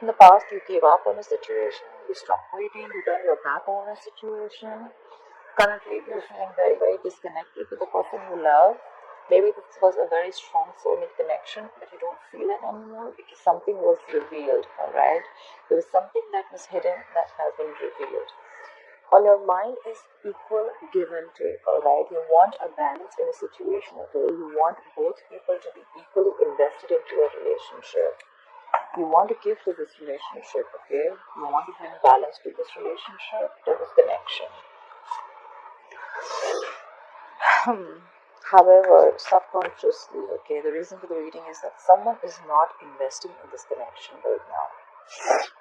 In the past, you gave up on a situation, you stopped waiting, you turned your back on a situation. Currently, you're feeling very, very disconnected with the person you love. Maybe this was a very strong soulmate connection, but you don't feel it anymore because something was revealed, alright? There was something that was hidden that has been revealed. On your mind is equal give and take, alright? You want a balance in a situation, okay? You want both people to be equally invested into a relationship. You want to give to this relationship, okay? You want to bring balance to this relationship, to this connection. However, subconsciously, okay, the reason for the reading is that someone is not investing in this connection right now.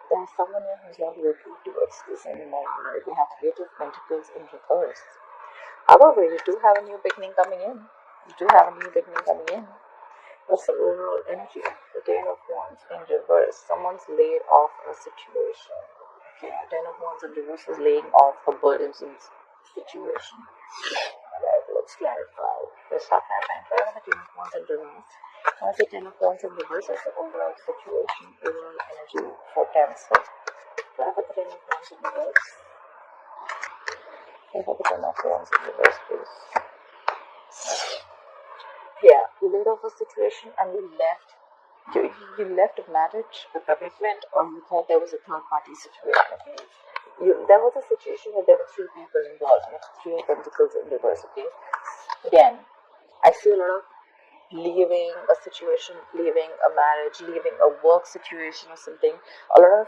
There's someone here who's not working towards this anymore. Right? You have Eight of Pentacles in reverse. However, you do have a new beginning coming in. You do have a new beginning coming in. What's the overall energy? The Ten of Wands in reverse. Someone's laid off a situation. Okay, Ten of Wands in reverse is laying off a burdensome situation. Alright, let's clarify. The Sapphire Time Trial, the Ten of Wands in reverse. Once the Ten of Wands in reverse is the overall situation, overall energy for Cancer. Try for the Ten of Wands in reverse. Try for the Ten of Wands in reverse, please. Yeah, you laid off a situation and you left. You left a marriage, a commitment, or you thought there was a third party situation. Okay? There was a situation where there were three people involved. You have Three of Pentacles in reverse. Okay. Again, I see a lot of leaving a situation, leaving a marriage, leaving a work situation or something. A lot of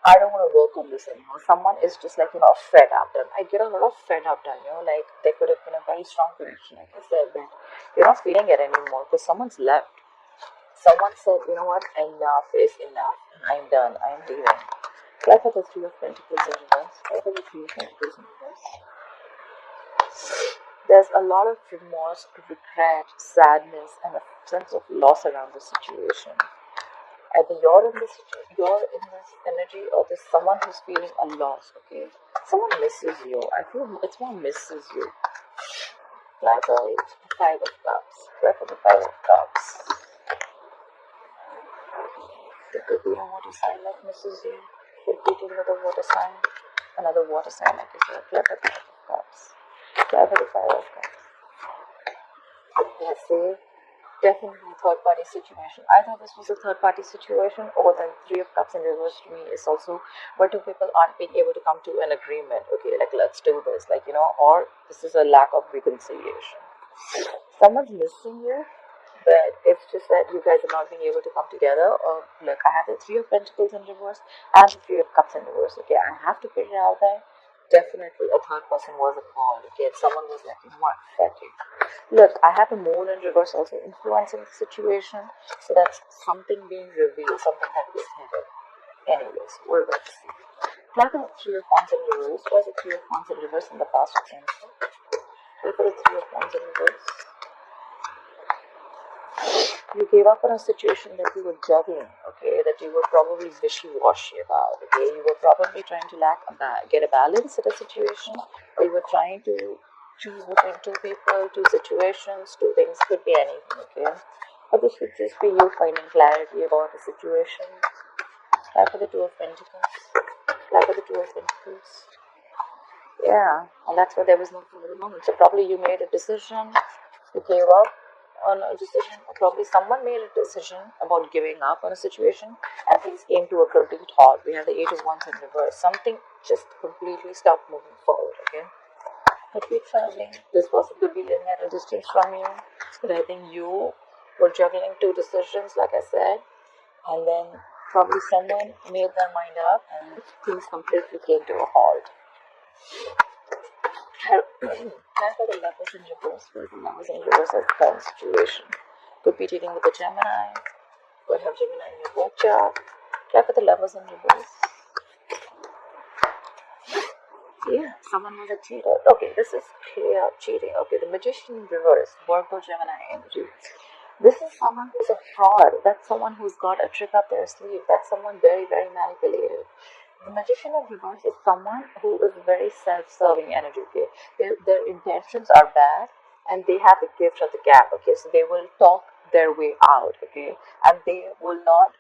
I don't want to work on this anymore. Someone is just like, fed up. And I get a lot of fed up done, like there could have been a very strong connection, like I said, but you're not feeling it anymore because someone's left. Someone said, you know what, enough is enough. I'm done. I'm leaving. Try for the Three of Pentacles in reverse. Try for the Three of Pentacles in reverse. There's a lot of remorse, regret, sadness, and a sense of loss around the situation. Either you're in this energy, or there's someone who's feeling a loss, okay? Someone misses you. I feel it's one misses you. Try for the Five of Cups. Try for the Five of Cups. There could be a water sign that misses you. Could be dealing with a water sign. Another water sign, like I said. Try for the Five of Cups. Try for the Five of Cups. Let's see. Definitely third party situation. Either this was a third party situation, or the Three of Cups in reverse to me is also where two people aren't being able to come to an agreement. Okay, like let's do this, or this is a lack of reconciliation. Someone's missing you, but it's just that you guys are not being able to come together. Or look, I have the Three of Pentacles in reverse and the Three of Cups in reverse. Okay, I have to figure out that definitely a third person was involved. Okay, and someone was like, what? Look, I have the Moon in reverse also influencing the situation, so that's something being revealed, something that was hidden. Anyways, we're going to see. Like the Three of Wands in reverse, was the Three of Wands in reverse in the past or Cancer? Look at the Three of Wands in reverse. You gave up on a situation that you were juggling, okay, that you were probably wishy-washy about, okay, you were probably trying to get a balance in a situation, or you were trying to choose between two people, two situations, two things, could be anything, okay, or this could just be you finding clarity about the situation. Try for the Two of Pentacles. Try for the Two of Pentacles. Yeah, and that's why there was no further moment. So probably you made a decision, you gave up on a decision, or probably someone made a decision about giving up on a situation, and things came to a complete halt. We have the Eight of Wands in reverse. Something just completely stopped moving forward, okay? But we're traveling. This person could be living at a distance from you, but I think you were juggling two decisions, like I said, and then probably someone made their mind up and things completely came to a halt. Try for the Lovers in reverse, where the Lovers in reverse is the current situation. Could be dealing with a Gemini, could have Gemini in your birth chart. Try for the Lovers in reverse. Yeah, someone was a cheater. Okay, this is clear cheating. Okay, the Magician in reverse, Virgo, Gemini energy. This is someone who's a fraud. That's someone who's got a trick up their sleeve. That's someone very, very manipulative. The Magician in reverse is someone who is very self-serving energy. Okay, their intentions are bad, and they have the gift of the gab. Okay, so they will talk their way out. Okay, and they will not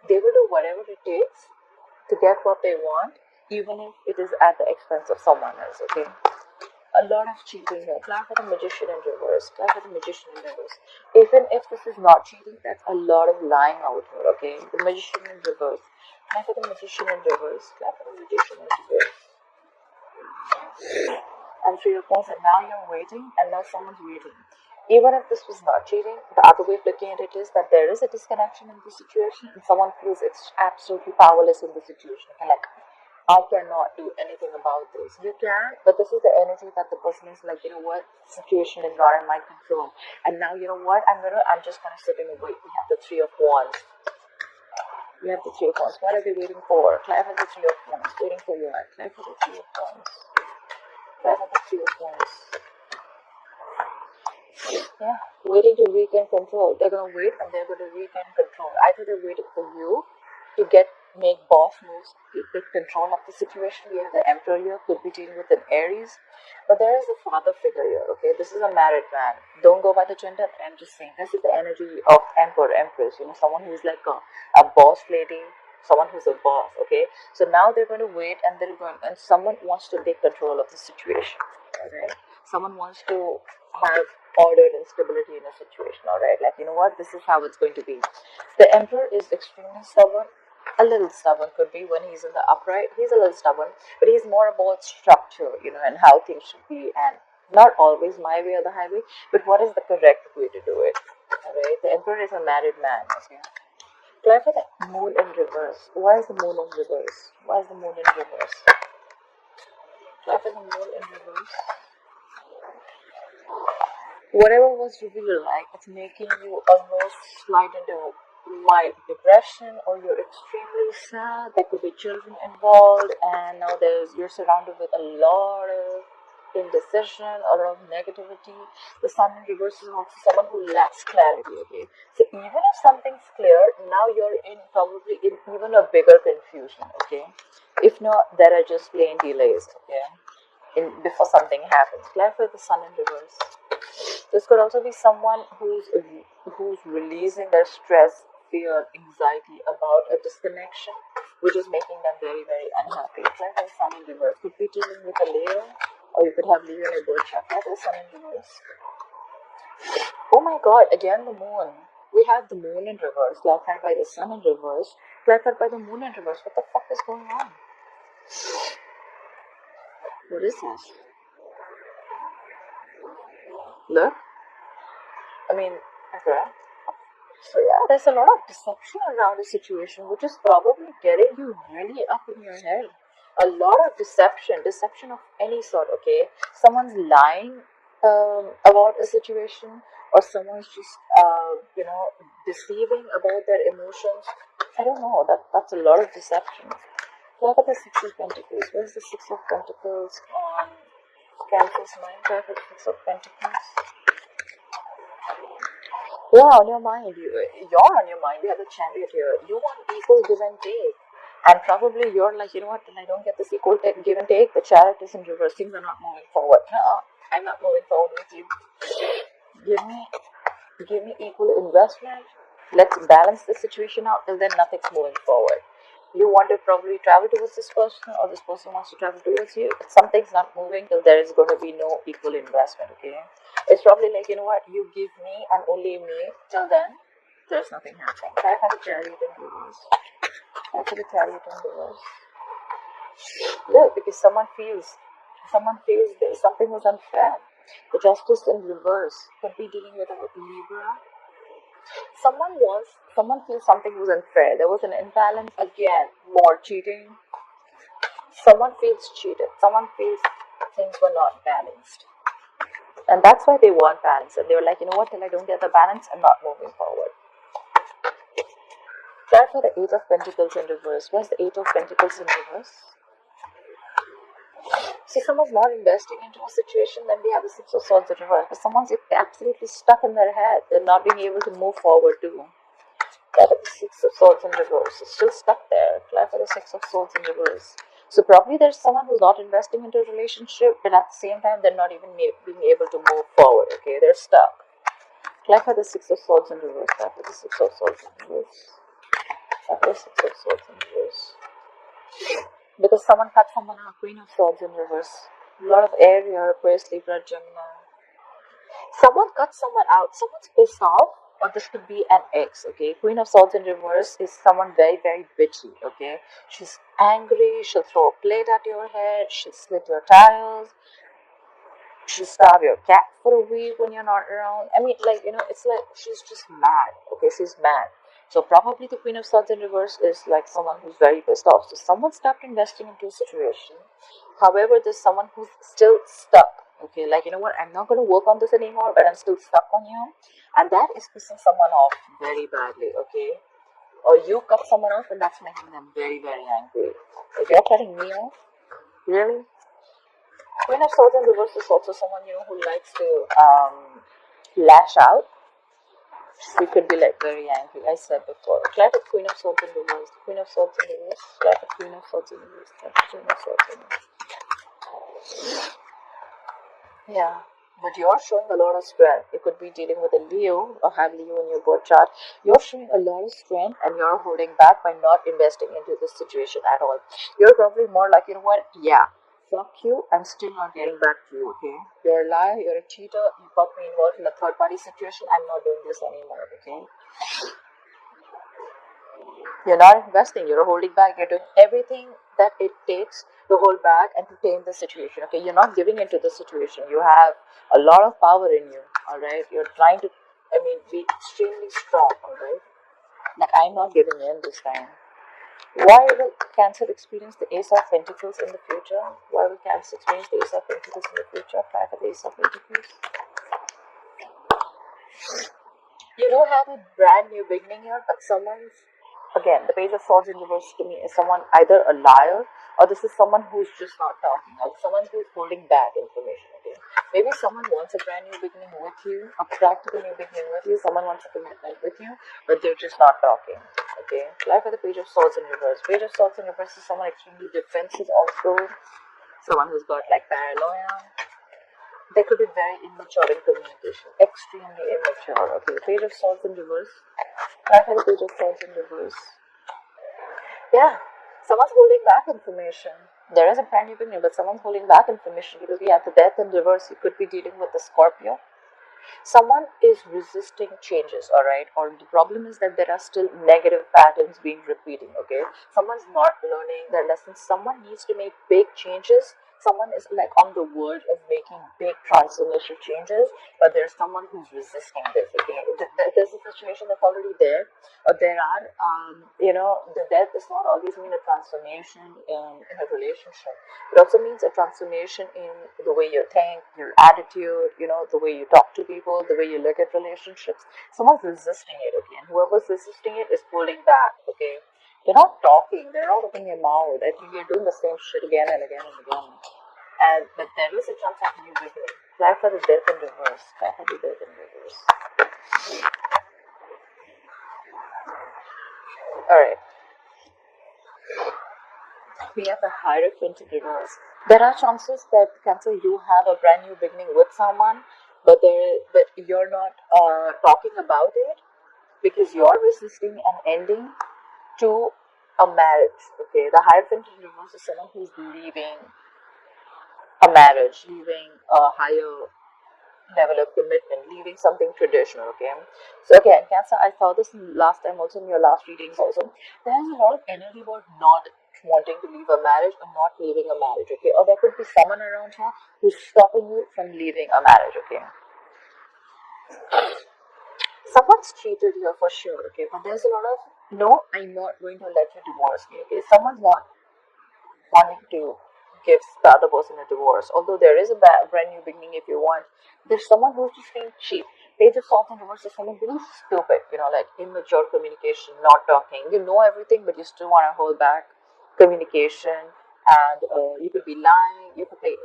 They will do whatever it takes to get what they want, even if it is at the expense of someone else, okay? A lot of cheating here. Clap for the magician in reverse. Clap for the magician in reverse. Even if this is not cheating, that's a lot of lying out here, okay? The magician in reverse. Clap for the magician in reverse. Clap for the magician in reverse. And Three of Wands, and now you're waiting, and now someone's waiting. Even if this was not cheating, the other way of looking at it is that there is a disconnection in the situation, and someone feels it's absolutely powerless in the situation. And like, I cannot do anything about this. You can, but this is the energy that the person is like, you know what, the situation is not in my control. And now, you know what, I'm just gonna sit and wait. We have the Three of Wands. We have the Three of Wands. What are we waiting for? Clap for the Three of Wands. Waiting for you. Clap for the Three of Wands. Clap for the Three of Wands. Yeah, waiting to regain control. They're gonna wait and they're gonna regain control. Either they're waiting for you to make boss moves, to take control of the situation. We have the Emperor here, could be dealing with an Aries, but there is a father figure here. Okay, this is a married man. Don't go by the gender. I'm just saying this is the energy of Emperor, Empress. You know, someone who's like a boss lady, someone who's a boss. Okay, so now they're going to wait and and someone wants to take control of the situation. Okay, someone wants to have order and stability in a situation. All right, like, you know what, this is how it's going to be. The Emperor is extremely stubborn. A little stubborn could be when he's in the upright. He's a little stubborn, but he's more about structure, you know, and how things should be, and not always my way or the highway, but what is the correct way to do it. All right, the Emperor is a married man. Okay, try for the Moon in reverse. Why is the Moon in reverse? Why is the Moon in reverse? Try for the Moon in reverse. Whatever was revealed, like, it's making you almost slide into mild depression, or you're extremely sad. There could be children involved, and now you're surrounded with a lot of indecision, a lot of negativity. The Sun in reverse is also someone who lacks clarity. Okay, so even if something's clear, now you're probably in even a bigger confusion. Okay, if not, there are just plain delays. Okay, before something happens. Clarify the Sun in reverse. This could also be someone who's releasing their stress, fear, anxiety about a disconnection, which is making them very, very unhappy. Like the Sun in reverse. Could be dealing with a Leo, or you could have Leo in a bird chart. Like the Sun in reverse. Oh my God! Again, the Moon. We have the Moon in reverse, clarified by the Sun in reverse, clarified by the Moon in reverse. What the fuck is going on? What is this? Look. I mean, okay. So yeah, there's a lot of deception around the situation, which is probably getting you really up in your head. A lot of deception of any sort. Okay, someone's lying about a situation, or someone's just deceiving about their emotions. I don't know. That's a lot of deception. Look at the Six of Pentacles. Where's the Six of Pentacles on Cancer's mind? Look at the Six of Pentacles. Yeah, on your mind. You're on your mind. We have the Chariot here. You want equal give and take. And probably you're like, you know what, I don't get this equal give and take. The Chariot is in reverse. Things are not moving forward. No, I'm not moving forward with you. Give me equal investment. Let's balance the situation out. Till then, nothing's moving forward. You want to probably travel towards this person, or this person wants to travel towards you. If something's not moving, till there is going to be no equal investment. Okay, it's probably like, you know what, you give me and only me. Till then, there's nothing happening. I have the Chariot in reverse. I have the Chariot in reverse. Look, because someone feels this, something was unfair. The Justice in reverse could be dealing with a Libra. Someone feels something was unfair. There was an imbalance. Again, more cheating. Someone feels cheated. Someone feels things were not balanced. And that's why they want balance. And they were like, you know what, till I don't get the balance, I'm not moving forward. Try for the Eight of Pentacles in reverse. Where's the Eight of Pentacles in reverse? See, someone's not investing into a situation, then we have the Six of Swords in reverse. But someone's absolutely stuck in their head. They're not being able to move forward too. Try for the Six of Swords in reverse. It's still stuck there. Try for the Six of Swords in reverse. So probably there's someone who's not investing into a relationship, but at the same time, they're not even being able to move forward. Okay, they're stuck. Try for the Six of Swords in reverse. Try for the Six of Swords in reverse. Six of Swords in reverse. Because someone cut someone out. Queen of Swords in reverse. A lot of air here. Aquarius, Libra, Gemini. Someone cut someone out. Someone's pissed off. Or this could be an ex, okay? Queen of Swords in reverse is someone very, very bitchy, okay? She's angry. She'll throw a plate at your head. She'll slit your tires. She'll starve your cat for a week when you're not around. I mean, like, it's like she's just mad, okay? She's mad. So probably the Queen of Swords in reverse is like someone who's very pissed off. So someone stopped investing into a situation. However, there's someone who's still stuck. Okay, like, you know what, I'm not going to work on this anymore, but I'm still stuck on you. And that is pissing someone off very badly, okay? Or you cut someone off and that's making them very, very angry. If you're cutting me off, really? Queen of Swords in reverse is also someone, who likes to lash out. We could be like very angry. I said before. Clap with Queen of Swords in reverse. Queen of Swords in reverse. Clap with Queen of Swords in reverse. Clap with Queen of Swords in reverse. Yeah. But you're showing a lot of strength. You could be dealing with a Leo or have Leo in your birth chart. You're showing a lot of strength and you're holding back by not investing into this situation at all. You're probably more like, you know what? Yeah. Fuck you, I'm still not getting back to you, okay? You're a liar, you're a cheater, you got me involved in a third party situation, I'm not doing this anymore, okay? You're not investing, you're holding back, you're doing everything that it takes to hold back and to tame the situation, okay? You're not giving into the situation, you have a lot of power in you, alright? You're trying to, be extremely strong, alright? Like, I'm not giving in this time. Why will Cancer experience the Ace of Pentacles in the future? Why will Cancer experience the Ace of Pentacles in the future? Try for the Ace of Pentacles. You don't have a brand new beginning here, but someone's, again, the Page of Swords in reverse to me is someone either a liar or this is someone who's just not talking, or someone who's holding back information, okay? Maybe someone wants a brand new beginning with you, a practical new beginning with you, someone wants a commitment with you, but they're just not talking, okay? Life for the Page of Swords in reverse. Page of Swords in reverse is someone extremely defensive also, someone who's got like paranoia. They could be very immature in communication, extremely immature, okay? Page of Swords in reverse. Life for the Page of Swords in reverse. Yeah, someone's holding back information. There is a brand new beginning, but someone's holding back information because we have the Death in reverse. You could be dealing with the Scorpio. Someone is resisting changes, alright? Or the problem is that there are still negative patterns being repeating, okay? Someone's not learning their lessons. Someone needs to make big changes. Someone is like on the verge of making big transformational changes, but there's someone who's resisting this, okay? There's a situation that's already there. There are, the death does not always mean a transformation in a relationship. It also means a transformation in the way you think, your attitude, the way you talk to people, the way you look at relationships. Someone's resisting it, okay? And whoever's resisting it is pulling back, okay? They're not talking, they're not opening their mouth. I think you're doing the same shit again and again and again. But there is a chance of a new beginning. Try for the Death in reverse. Try for the Death in reverse. Alright. We have the Hierophant in reverse. There are chances that Cancer, you have a brand new beginning with someone, but you're not talking about it because you're resisting an ending to a marriage. Okay, the Hierophant in reverse is someone who's leaving a marriage, leaving a higher level of commitment, leaving something traditional, okay? So again, Cancer, I saw this last time also in your last readings also. There's a lot of energy about not wanting to leave a marriage or not leaving a marriage, okay? Or there could be someone around here who's stopping you from leaving a marriage, okay? Someone's cheated here for sure, okay? But there's a lot of, no, I'm not going to let you divorce me, okay? Someone's not wanting to give the other person a divorce. Although there is a brand new beginning if you want, there's someone who's just being cheap. Page of Swords in reverse is someone really stupid, like immature communication, not talking. You know everything, but you still want to hold back communication, and you could be lying, you could be.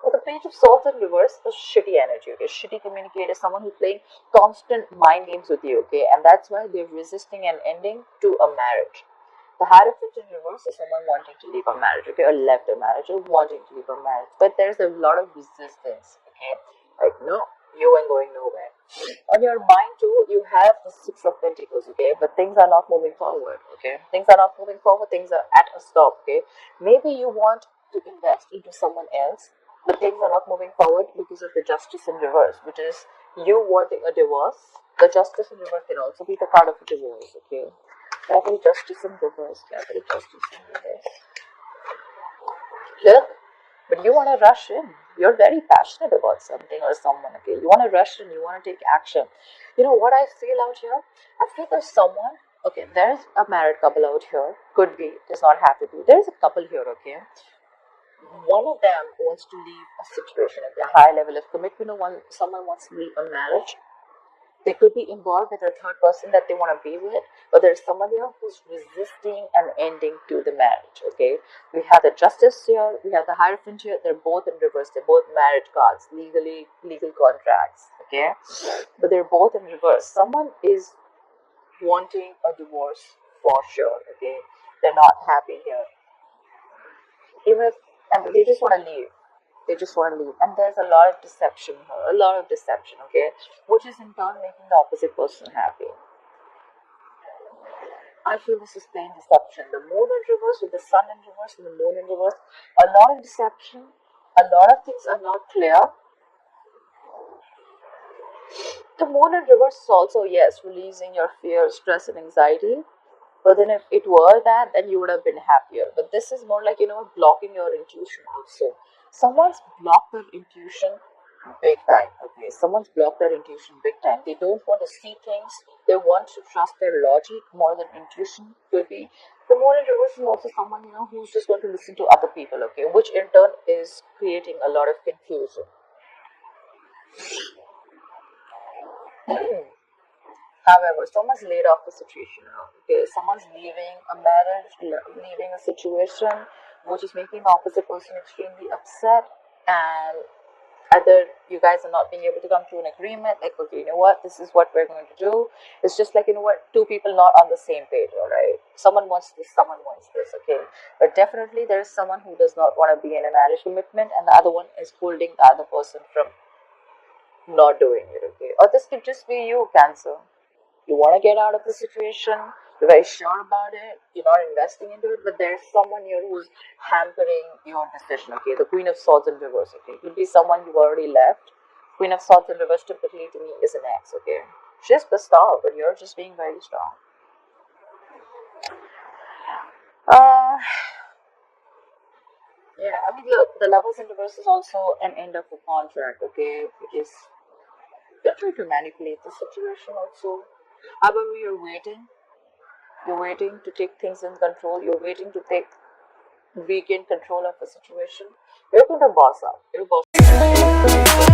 But the Page of Swords in reverse is shitty energy, okay? Shitty communicator, someone who's playing constant mind games with you, okay? And that's why they're resisting an ending to a marriage. The Hierophant in reverse is someone wanting to leave a marriage, okay, or left a marriage, or wanting to leave a marriage. But there's a lot of resistance, okay? Like, no, you ain't going nowhere. On your mind too, you have the Six of Pentacles, okay, but things are not moving forward, okay. Things are not moving forward. Things are at a stop, okay. Maybe you want to invest into someone else, but things are not moving forward because of the Justice in reverse, which is you wanting a divorce. The Justice in reverse can also be the card of a divorce, okay. Capital Justice in reverse. Capital Justice in reverse. Look, but you want to rush in. You're very passionate about something or someone, okay? You want to rush in, you want to take action. You know what I feel out here? I feel there's someone, okay, there's a married couple out here. Could be, does not have to be. There's a couple here, okay? One of them wants to leave a situation at a high level of commitment, or someone wants to leave a marriage. They could be involved with a third person that they want to be with, but there's someone here who's resisting an ending to the marriage, okay? We have the Justice here, we have the Hierophant here, they're both in reverse, they're both marriage cards, legal contracts, okay? But they're both in reverse. Someone is wanting a divorce for sure, okay? They're not happy here. Even if, and they just want to leave. They just want to leave. And there's a lot of deception here, a lot of deception, okay? Which is in turn making the opposite person happy. I feel this is plain deception. The moon in reverse with the sun in reverse and the moon in reverse. A lot of deception. A lot of things are not clear. The moon in reverse is also, yes, releasing your fear, stress, and anxiety. But then if it were that, then you would have been happier. But this is more like, blocking your intuition also. Someone's blocked their intuition big time. Okay, someone's blocked their intuition big time. They don't want to see things. They want to trust their logic more than intuition could be. The moon in reverse is also someone, who's just going to listen to other people, okay, which in turn is creating a lot of confusion. However, someone's laid off the situation now. Okay, someone's leaving a marriage, leaving a situation, which is making the opposite person extremely upset, and either you guys are not being able to come to an agreement, like, okay, you know what, this is what we're going to do. It's just like, two people not on the same page, all right? Someone wants this, someone wants this, okay? But definitely there is someone who does not want to be in a marriage commitment, and the other one is holding the other person from not doing it, okay? Or this could just be you, Cancer. You want to get out of the situation, you're very sure about it, you're not investing into it, but there's someone here who's hampering your decision, okay? The Queen of Swords in reverse, okay? It could be someone you've already left. Queen of Swords in reverse typically to me is an ex, okay? She's pissed off, but you're just being very strong. Yeah, I mean, look, the Lovers in reverse is also an end of a contract, okay? Because you're trying to manipulate the situation also. However, you're waiting to take things in control, you're waiting to regain control of the situation. You're going to boss up. You're boss up.